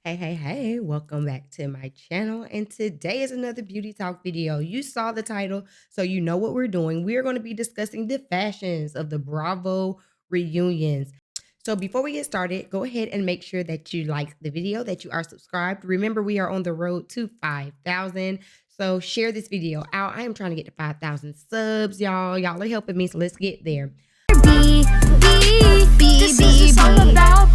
Hey, welcome back to my channel. And today is another beauty talk video. You saw the title, so you know what we're doing. We are going to be discussing the fashions of the Bravo reunions. So before we get started, go ahead and make sure that you like the video, that you are subscribed. Remember, we are on the road to 5,000. So share this video out. I am trying to get to 5,000 subs, y'all. Y'all are helping me, so let's get there. This is a song about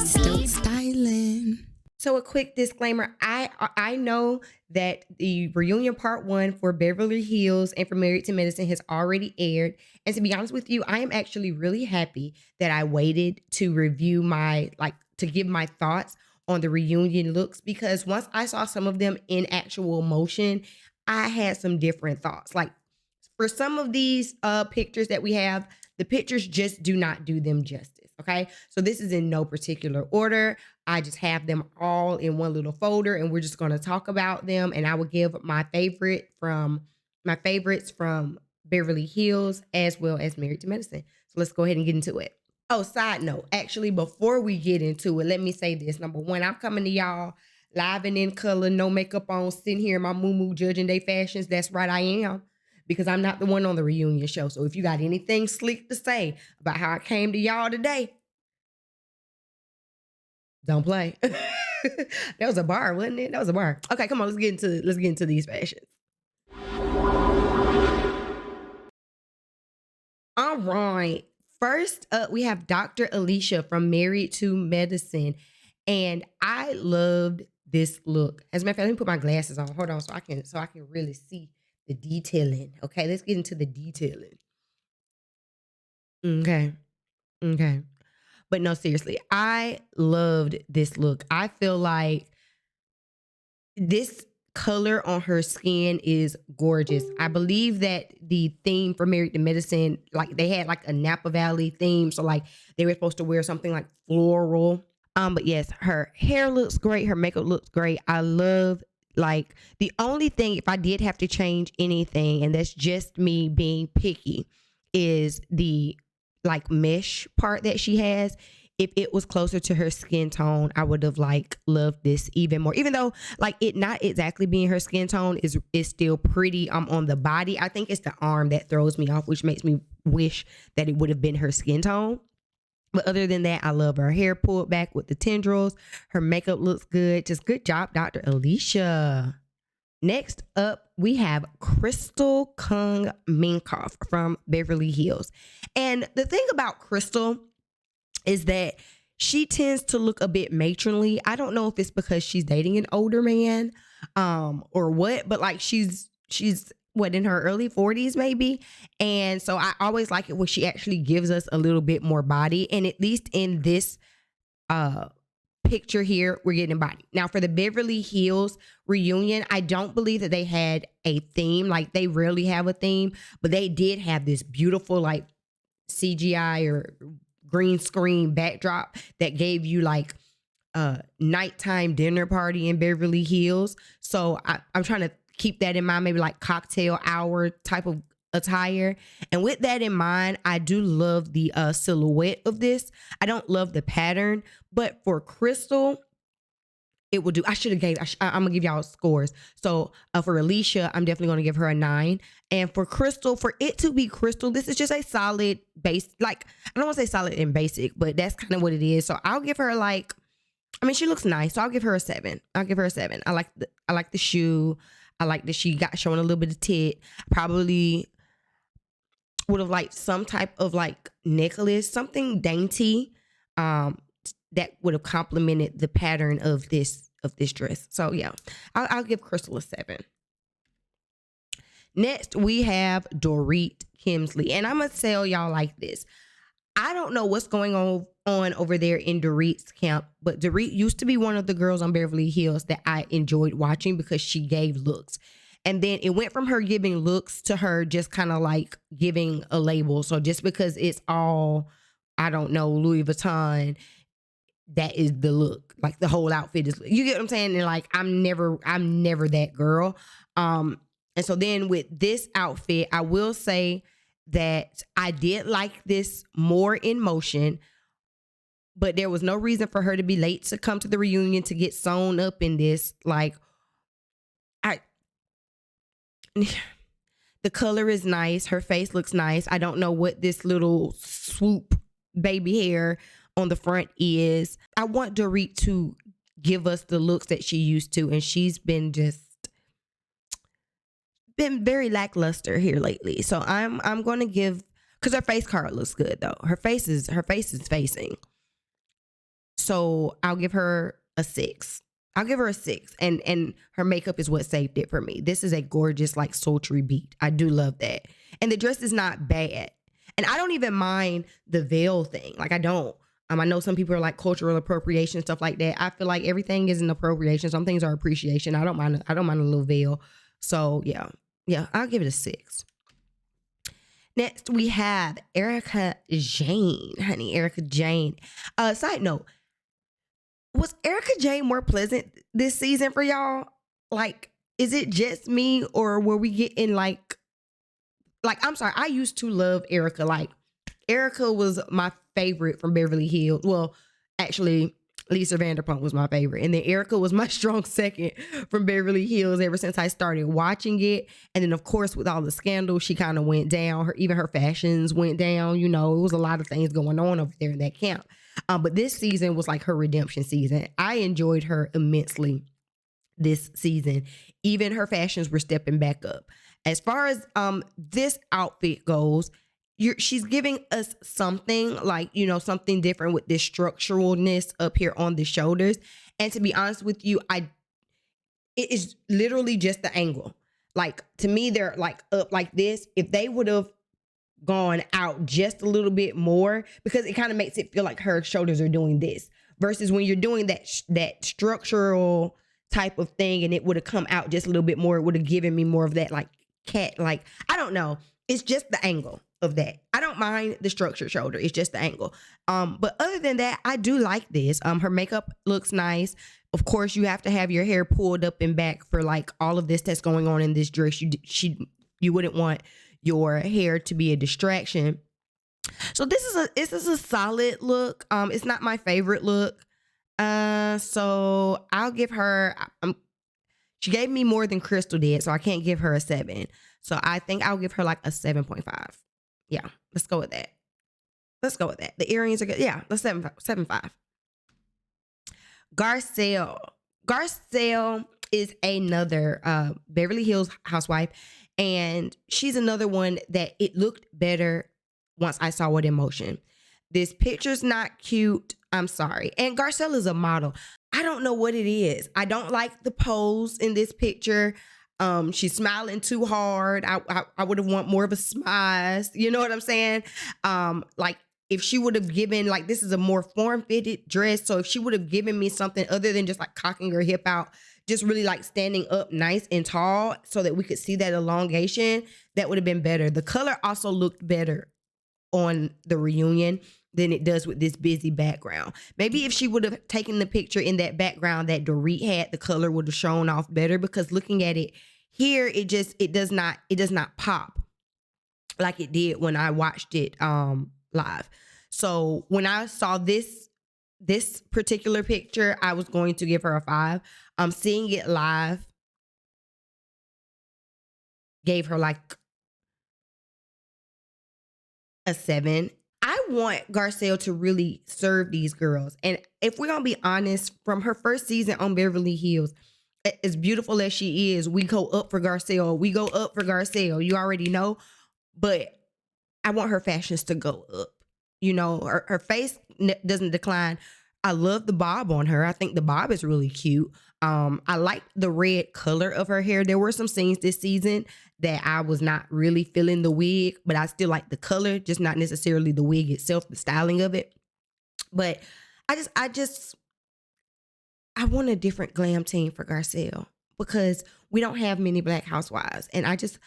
Still styling. So a quick disclaimer, I know that the reunion part 1 for Beverly Hills and for Married to Medicine has already aired. And to be honest with you, I am actually really happy that I waited to review to give my thoughts on the reunion looks, because once I saw some of them in actual motion, I had some different thoughts. Like, for some of these pictures that we have, the pictures just do not do them justice. Okay. So this is in no particular order. I just have them all in one little folder, and we're just going to talk about them. And I will give my favorites from Beverly Hills as well as Married to Medicine. So let's go ahead and get into it. Oh, side note, actually, before we get into it, let me say this. Number one, I'm coming to y'all live and in color, no makeup on, sitting here in my moo judging their fashions. That's right, I am, because I'm not the one on the reunion show. So if you got anything slick to say about how I came to y'all today, don't play. That was a bar, wasn't it? That was a bar. Okay, come on, let's get into these fashions. All right. First up, we have Dr. Alicia from Married to Medicine. And I loved this look. As a matter of fact, let me put my glasses on. Hold on, so I can really see the detailing. Okay, let's get into the detailing. Okay. Okay. But no, seriously, I loved this look. I feel like this color on her skin is gorgeous. I believe that the theme for Married to Medicine, like they had like a Napa Valley theme. So like they were supposed to wear something like floral. But yes, her hair looks great. Her makeup looks great. I love, like, the only thing, if I did have to change anything, and that's just me being picky, is the like mesh part that she has. If it was closer to her skin tone, I would have like loved this even more. Even though like it not exactly being her skin tone is still pretty on the body. I think it's the arm that throws me off, which makes me wish that it would have been her skin tone. But other than that, I love her hair pulled back with the tendrils. Her makeup looks good. Just good job, Dr. Alicia. Next up, we have Crystal Kung Minkoff from Beverly Hills. And the thing about Crystal is that she tends to look a bit matronly. I don't know if it's because she's dating an older man or what, but like she's what, in her early 40s maybe. And so I always like it when she actually gives us a little bit more body. And at least in this uh picture here, we're getting body. Now for the Beverly Hills reunion, I don't believe that they had a theme. Like they rarely have a theme, but they did have this beautiful like CGI or green screen backdrop that gave you like a nighttime dinner party in Beverly Hills. So I'm trying to keep that in mind, maybe like cocktail hour type of attire. And with that in mind, I do love the silhouette of this. I don't love the pattern, but for Crystal, it will do. I should have gave. I'm gonna give y'all scores. So for Alicia, I'm definitely gonna give her a 9. And for Crystal, for it to be Crystal, this is just a solid base. Like I don't want to say solid and basic, but that's kind of what it is. So I'll give her like. I mean, she looks nice, so I'll give her a 7. I'll give her a 7. I like the shoe. I like that she got showing a little bit of tit. Probably would have liked some type of like necklace, something dainty. That would have complemented the pattern of this dress. So yeah, I'll give Crystal a 7. Next, we have Dorit Kemsley, and I'm gonna tell y'all like this. I don't know what's going on over there in Dorit's camp, but Dorit used to be one of the girls on Beverly Hills that I enjoyed watching because she gave looks. And then it went from her giving looks to her just kind of like giving a label. So just because it's all, I don't know, Louis Vuitton, that is the look. Like the whole outfit is, you get what I'm saying? And like I'm never that girl. And so then with this outfit, I will say that I did like this more in motion, but there was no reason for her to be late to come to the reunion to get sewn up in this. Like, I, the color is nice. Her face looks nice. I don't know what this little swoop baby hair on the front is. I want Dorit to give us the looks that she used to, and she's been very lackluster here lately. So I'm going to give, because her face card looks good though. Her face is facing. So I'll give her a 6. I'll give her a 6. And her makeup is what saved it for me. This is a gorgeous, like, sultry beat. I do love that. And the dress is not bad. And I don't even mind the veil thing. Like, I don't. I know some people are like cultural appropriation, stuff like that. I feel like everything is an appropriation. Some things are appreciation. I don't mind a little veil. So yeah, I'll give it a 6. Next, we have Erica Jane. Honey, Erica Jane. Side note, was Erica Jane more pleasant this season for y'all? Like, is it just me, or were we getting like, I'm sorry, I used to love Erica. Like, Erica was my favorite from Beverly Hills. Well, actually, Lisa Vanderpump was my favorite. And then Erica was my strong second from Beverly Hills ever since I started watching it. And then, of course, with all the scandals, she kind of went down. Even her fashions went down. You know, it was a lot of things going on over there in that camp. But this season was like her redemption season. I enjoyed her immensely this season. Even her fashions were stepping back up. As far as this outfit goes, she's giving us something, like, you know, something different with this structuralness up here on the shoulders. And to be honest with you, it is literally just the angle. Like, to me, they're like up like this. If they would have gone out just a little bit more, because it kind of makes it feel like her shoulders are doing this, versus when you're doing that structural type of thing and it would have come out just a little bit more, it would have given me more of that like cat, like, I don't know. It's just the angle of that. I don't mind the structured shoulder. It's just the angle. But other than that, I do like this. Her makeup looks nice. Of course, you have to have your hair pulled up and back for like all of this that's going on in this dress. You wouldn't want your hair to be a distraction. So this is a solid look. It's not my favorite look. So I'll give her. She gave me more than Crystal did, so I can't give her a 7. So I think I'll give her like a 7.5. Yeah, let's go with that. The earrings are good. Yeah, let's 7.5. Garcelle is another Beverly Hills housewife, and she's another one that it looked better once I saw it in motion. This picture's not cute. I'm sorry. And Garcelle is a model. I don't know what it is. I don't like the pose in this picture. She's smiling too hard. I would have want more of a smile. You know what I'm saying? Like, if she would have given, like, this is a more form-fitted dress. So if she would have given me something other than just like cocking her hip out, just really like standing up nice and tall so that we could see that elongation, that would have been better. The color also looked better on the reunion than it does with this busy background. Maybe if she would have taken the picture in that background that Dorit had, the color would have shown off better, because looking at it here, it does not pop like it did when I watched it live. So when I saw this particular picture, I was going to give her a 5. Seeing it live gave her like a 7. I want Garcelle to really serve these girls. And if we're going to be honest, from her first season on Beverly Hills, as beautiful as she is, we go up for Garcelle. You already know. But I want her fashions to go up. You know, her face doesn't decline. I love the bob on her. I think the bob is really cute. I like the red color of her hair. There were some scenes this season that I was not really feeling the wig, but I still like the color, just not necessarily the wig itself, the styling of it. But I want a different glam team for Garcelle, because we don't have many Black housewives. And I just,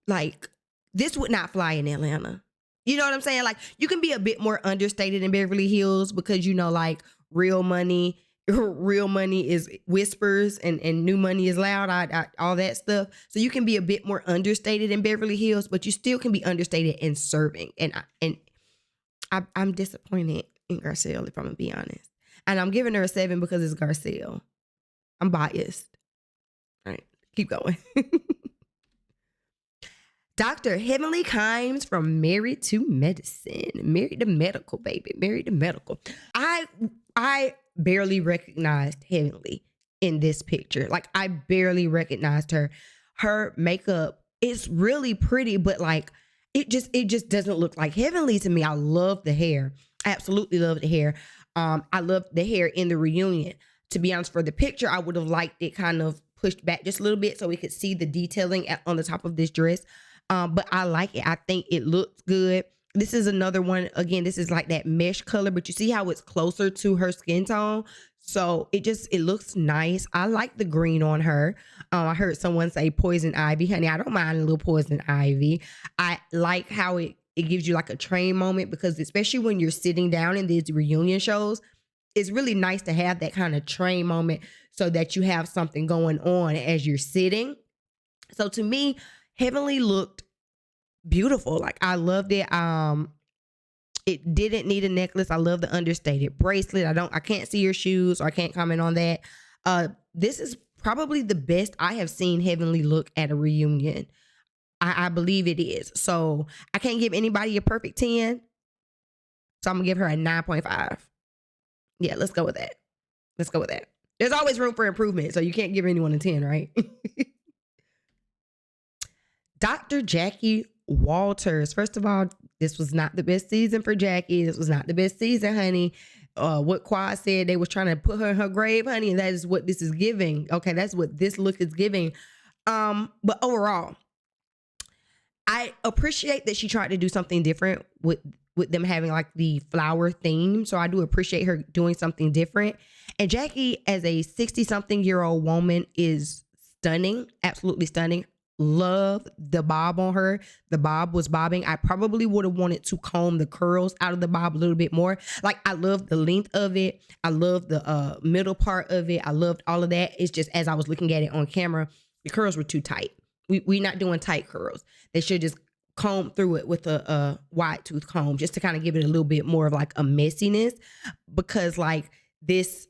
like, this would not fly in Atlanta. You know what I'm saying? Like, you can be a bit more understated in Beverly Hills because, you know, like, real money is whispers and new money is loud, all that stuff. So you can be a bit more understated in Beverly Hills, but you still can be understated in serving. And I'm disappointed in Garcelle, if I'm gonna be honest. And I'm giving her a 7 because it's Garcelle. I'm biased. All right, keep going. Dr. Heavenly Kimes from Married to Medicine. Married to Medical, baby. Married to Medical. I barely recognized Heavenly in this picture. Like, I barely recognized her. Her makeup is really pretty, but like it just doesn't look like Heavenly to me. I love the hair. I absolutely love the hair. I love the hair in the reunion. To be honest, for the picture, I would have liked it kind of pushed back just a little bit so we could see the detailing on the top of this dress. But I like it. I think it looks good. This is another one. Again, this is like that mesh color, but you see how it's closer to her skin tone. So it looks nice. I like the green on her. I heard someone say poison ivy. Honey, I don't mind a little poison ivy. I like how it gives you like a train moment, because especially when you're sitting down in these reunion shows, it's really nice to have that kind of train moment so that you have something going on as you're sitting. So to me, Heavenly looked beautiful. Like, I loved it. It didn't need a necklace. I love the understated bracelet. I can't see your shoes, so I can't comment on that. This is probably the best I have seen Heavenly look at a reunion. I believe it is. So I can't give anybody a perfect 10. So I'm gonna give her a 9.5. Yeah, let's go with that. Let's go with that. There's always room for improvement, so you can't give anyone a 10, right? Dr. Jackie Walters. First of all, this was not the best season for Jackie. This was not the best season, honey. What Quad said, they was trying to put her in her grave, honey, and that is what this is giving. Okay, that's what this look is giving. But overall, I appreciate that she tried to do something different with them having like the flower theme. So I do appreciate her doing something different. And Jackie, as a 60-something-year-old woman, is stunning, absolutely stunning. Love the bob on her. The bob was bobbing. I probably would have wanted to comb the curls out of the bob a little bit more. Like, I love the length of it. I love the middle part of it. I loved all of that. It's just, as I was looking at it on camera, the curls were too tight. We not doing tight curls. They should just comb through it with a wide tooth comb, just to kind of give it a little bit more of like a messiness, because like this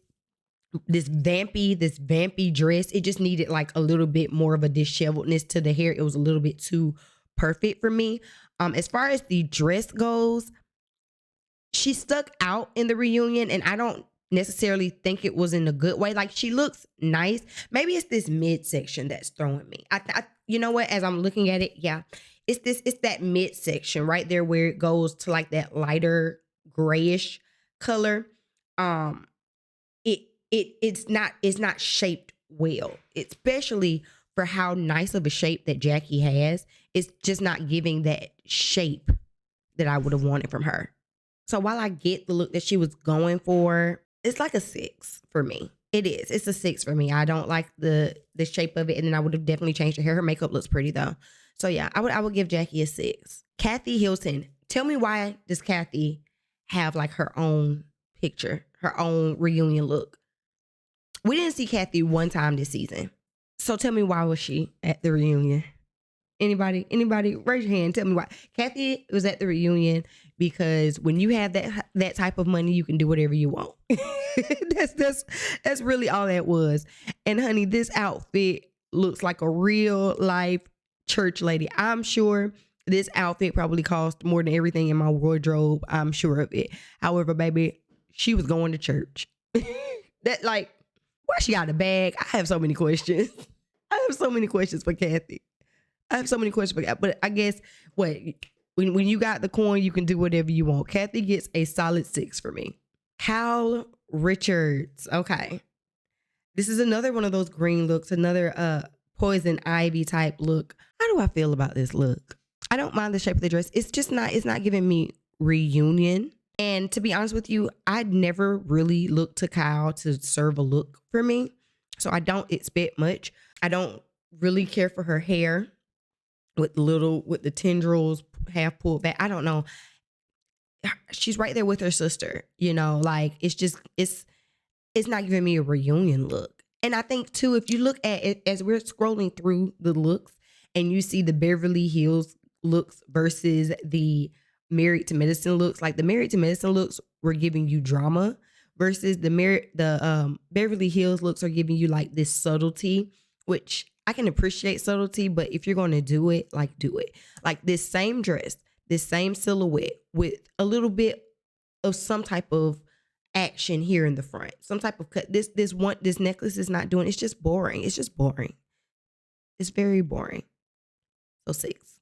vampy dress, it just needed like a little bit more of a disheveledness to the hair. It was a little bit too perfect for me. As far as the dress goes, she stuck out in the reunion, and I don't necessarily think it was in a good way. Like, she looks nice. Maybe it's this midsection that's throwing me. I you know what? As I'm looking at it, yeah, it's that midsection right there where it goes to like that lighter grayish color. It's not shaped well, especially for how nice of a shape that Jackie has. It's just not giving that shape that I would have wanted from her. So while I get the look that she was going for, it's like a 6 for me. It is. It's a 6 for me. I don't like the shape of it, and then I would have definitely changed her hair. Her makeup looks pretty though. So yeah, I would give Jackie a 6. Kathy Hilton. Tell me, why does Kathy have like her own picture, her own reunion look? We didn't see Kathy one time this season. So tell me, why was she at the reunion? Anybody raise your hand. Tell me why. Kathy was at the reunion because when you have that type of money, you can do whatever you want. That's really all that was. And honey, this outfit looks like a real life church lady. I'm sure this outfit probably cost more than everything in my wardrobe. I'm sure of it. However, baby, she was going to church. That, like, why she got a bag? I have so many questions. I have so many questions for Kathy. But I guess when you got the coin, you can do whatever you want. Kathy gets a solid 6 for me. Hal Richards. Okay. This is another one of those green looks, another poison ivy type look. How do I feel about this look? I don't mind the shape of the dress. It's not giving me reunion. And to be honest with you, I'd never really looked to Kyle to serve a look for me. So I don't expect much. I don't really care for her hair with the tendrils half pulled back. I don't know. She's right there with her sister, like it's not giving me a reunion look. And I think too, if you look at it as we're scrolling through the looks and you see the Beverly Hills looks versus the Married to Medicine looks. Like the Married to Medicine looks were giving you drama versus the Beverly Hills looks are giving you like this subtlety, which I can appreciate subtlety, but if you're going to do it, like do it. Like this same dress, this same silhouette with a little bit of some type of action here in the front, some type of cut. This necklace is not doing. It's just boring. It's just boring. It's very boring. So 6.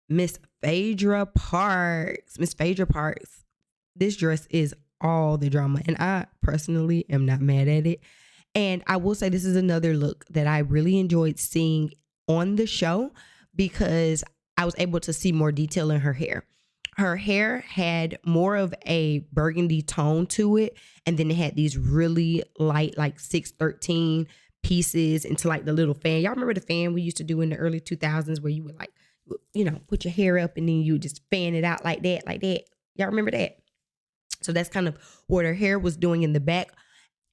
Miss Phaedra Parks. Miss Phaedra Parks. This dress is all the drama, and I personally am not mad at it. And I will say this is another look that I really enjoyed seeing on the show because I was able to see more detail in her hair. Her hair had more of a burgundy tone to it, and then it had these really light, like 613 pieces into like the little fan. Y'all remember the fan we used to do in the early 2000s where you would like, put your hair up and then you just fan it out like that, like that. Y'all remember that? So that's kind of what her hair was doing in the back.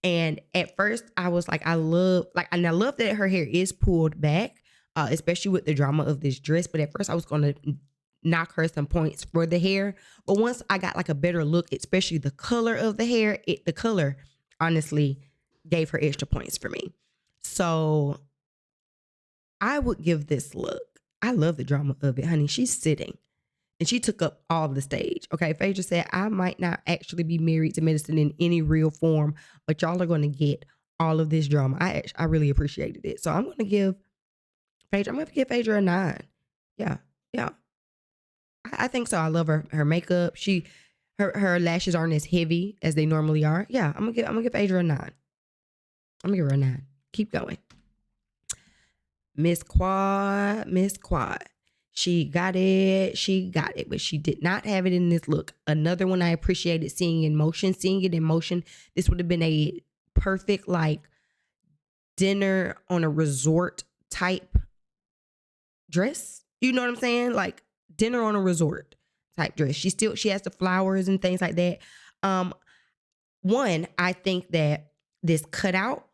And at first I was like, I love that her hair is pulled back, especially with the drama of this dress. But at first I was going to knock her some points for the hair. But once I got like a better look, especially the color of the hair, the color honestly gave her extra points for me. So I would give this look. I love the drama of it, honey. She's sitting. And she took up all of the stage. Okay, Phaedra said, I might not actually be married to medicine in any real form, but y'all are going to get all of this drama. I really appreciated it. So I'm going to give Phaedra a 9. Yeah, yeah. I think so. I love her makeup. Her lashes aren't as heavy as they normally are. Yeah, I'm gonna give Phaedra a 9. I'm gonna give her a 9. Keep going. Miss Quad. She got it, but she did not have it in this look. Another one I appreciated seeing it in motion. This would have been a perfect like dinner on a resort type dress. You know what I'm saying? Like dinner on a resort type dress. She has the flowers and things like that. One, I think that this cutout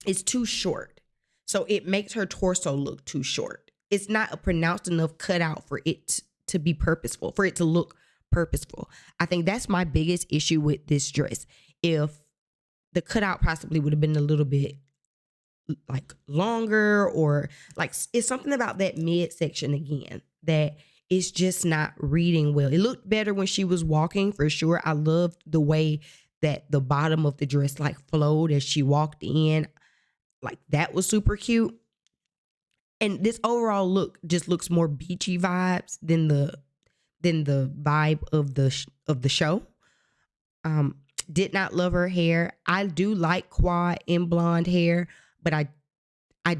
is too short. So it makes her torso look too short. It's not a pronounced enough cutout for it to be purposeful, for it to look purposeful. I think that's my biggest issue with this dress. If the cutout possibly would have been a little bit like longer, or like it's something about that midsection again that it's just not reading well. It looked better when she was walking for sure. I loved the way that the bottom of the dress like flowed as she walked in. Like that was super cute. And this overall look just looks more beachy vibes than the vibe of the show. Did not love her hair. I do like Quad in blonde hair, but I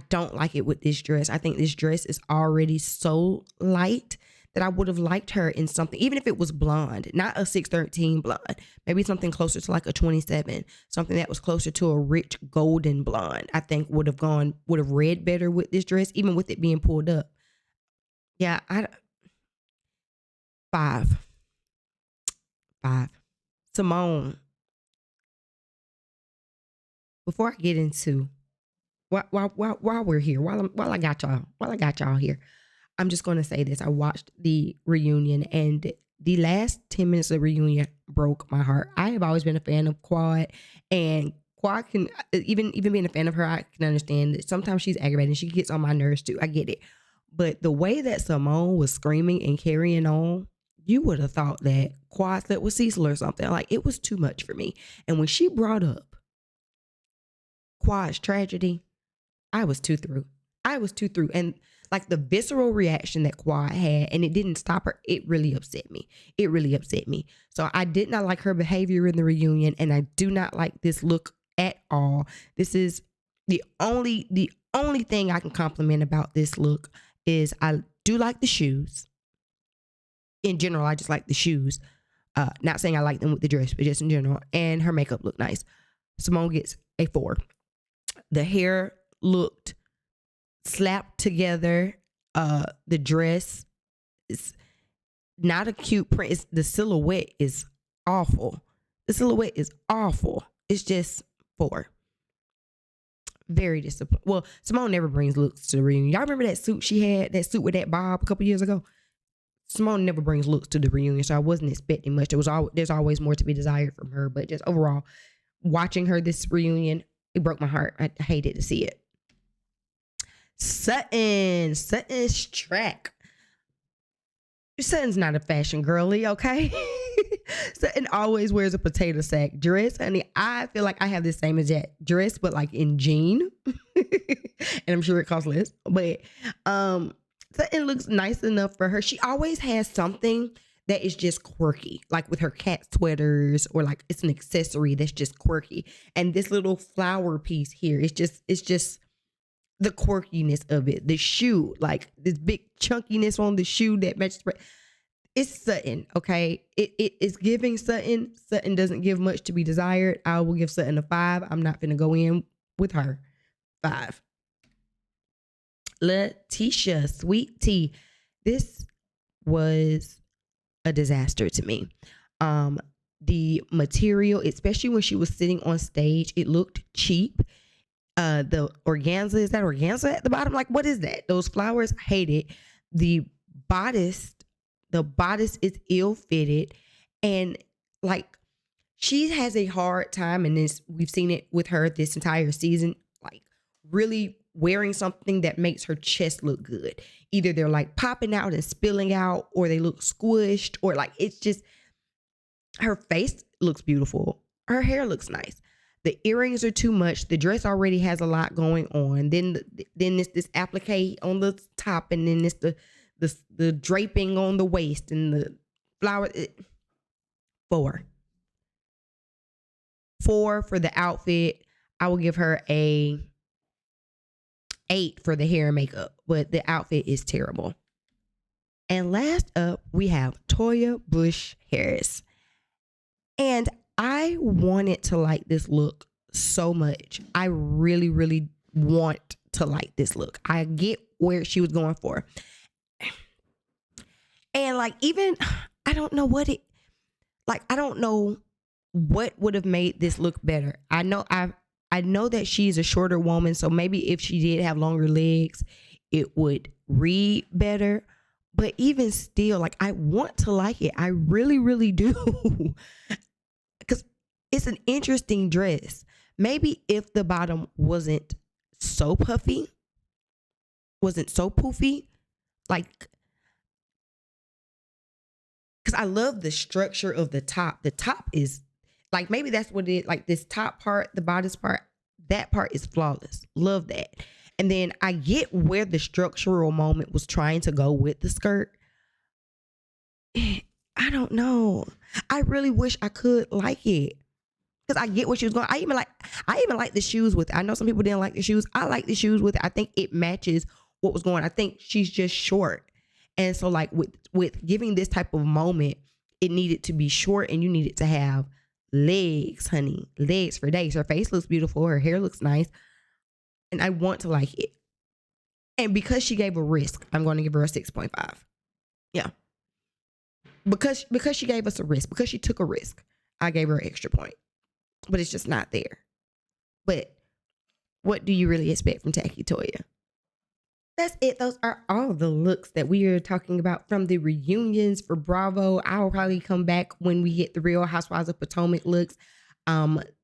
don't like it with this dress. I think this dress is already so light that I would have liked her in something, even if it was blonde, not a 613 blonde, maybe something closer to like a 27, something that was closer to a rich golden blonde. I think would have read better with this dress, even with it being pulled up. Yeah, 5. Simone. Before I get into while we're here, while I got y'all here, I'm just going to say this. I watched the reunion and the last 10 minutes of the reunion broke my heart. I have always been a fan of Quad, and Quad can, even being a fan of her, I can understand that sometimes she's aggravating. She gets on my nerves too. I get it. But the way that Simone was screaming and carrying on, you would have thought that Quad slept with Cecil or something. Like it was too much for me. And when she brought up Quad's tragedy, I was too through. And like the visceral reaction that Quad had, and it didn't stop her, it really upset me. So I did not like her behavior in the reunion, and I do not like this look at all. This is the only thing I can compliment about this look is I do like the shoes. In general, I just like the shoes. Not saying I like them with the dress, but just in general. And her makeup looked nice. Simone gets a 4. The hair looked slapped together. The dress is not a cute print. The silhouette is awful. It's just 4. Very disappointing. Well, Simone never brings looks to the reunion. Y'all remember that suit she had, that suit with that bob a couple years ago? Simone never brings looks to the reunion, so I wasn't expecting much. There's always more to be desired from her, but just overall, watching her this reunion, it broke my heart. I hated to see it. Sutton's track. Sutton's not a fashion girly, okay? Sutton always wears a potato sack dress, honey. I feel like I have the same exact dress, but like in jean, and I'm sure it costs less. But Sutton looks nice enough for her. She always has something that is just quirky, like with her cat sweaters, or like it's an accessory that's just quirky. And this little flower piece here, it's just the quirkiness of it. The shoe, like this big chunkiness on the shoe that matches. It's Sutton, okay? It is giving Sutton. Sutton doesn't give much to be desired. I will give Sutton a 5. I'm not gonna go in with her. 5. Letitia, Sweet Tea. This was a disaster to me. The material, especially when she was sitting on stage, it looked cheap. The organza, is that organza at the bottom? Like, what is that? Those flowers, hate it. The bodice is ill-fitted, and like she has a hard time, and this we've seen it with her this entire season, like really wearing something that makes her chest look good. Either they're like popping out and spilling out, or they look squished, or like it's just, her face looks beautiful. Her hair looks nice. The earrings are too much. The dress already has a lot going on. Then it's this applique on the top, and then it's the draping on the waist and the flower. 4 for the outfit. I will give her a 8 for the hair and makeup, but the outfit is terrible. And last up, we have Toya Bush Harris. And I wanted to like this look so much. I really, really want to like this look. I get where she was going for. And like, even, I don't know what would have made this look better. I know that she's a shorter woman, so maybe if she did have longer legs, it would read better. But even still, like, I want to like it. I really, really do. Because it's an interesting dress. Maybe if the bottom wasn't so puffy, wasn't so poofy, like, because I love the structure of the top. The top is, like, maybe that's what it, like this top part, the bodice part, that part is flawless. Love that. And then I get where the structural moment was trying to go with the skirt. I don't know. I really wish I could like it, because I get what she was going. I even like the shoes with it. I know some people didn't like the shoes. I like the shoes with it. I think it matches what was going on. I think she's just short. And so like with giving this type of moment, it needed to be short, and you needed to have legs, honey. Legs for days. Her face looks beautiful. Her hair looks nice. And I want to like it. And because she gave a risk, I'm going to give her a 6.5. Yeah. Because she gave us a risk, because she took a risk, I gave her an extra point. But it's just not there. But what do you really expect from Tacky Toya? That's it. Those are all the looks that we are talking about from the reunions for Bravo. I'll probably come back when we get the Real Housewives of Potomac looks.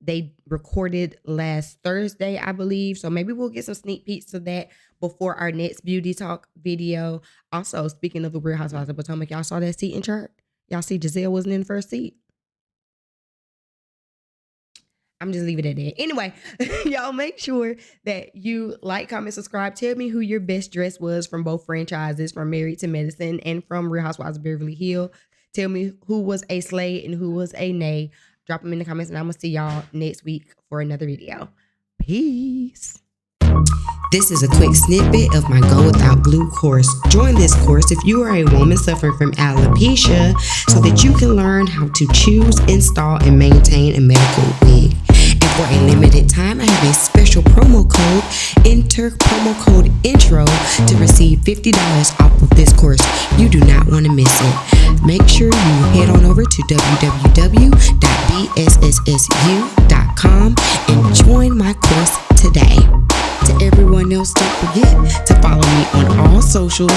They recorded last Thursday, I believe. So maybe we'll get some sneak peeks of that before our next BEEuty Talk video. Also, speaking of the Real Housewives of Potomac, y'all saw that seating chart? Y'all see Giselle wasn't in the first seat? I'm just leaving it at that. Anyway, y'all make sure that you like, comment, subscribe. Tell me who your best dress was from both franchises, from Married to Medicine and from Real Housewives of Beverly Hills. Tell me who was a slay and who was a nay. Drop them in the comments, and I'm going to see y'all next week for another video. Peace. This is a quick snippet of my Go Without Glue course. Join this course if you are a woman suffering from alopecia, so that you can learn how to choose, install, and maintain a medical wig. And for a limited time, I have a special promo code. Enter promo code INTRO to receive $50 off of this course. You do not want to miss it. Make sure you head on over to www.bssu.com and join my course today. To everyone else, don't forget to follow me on all socials.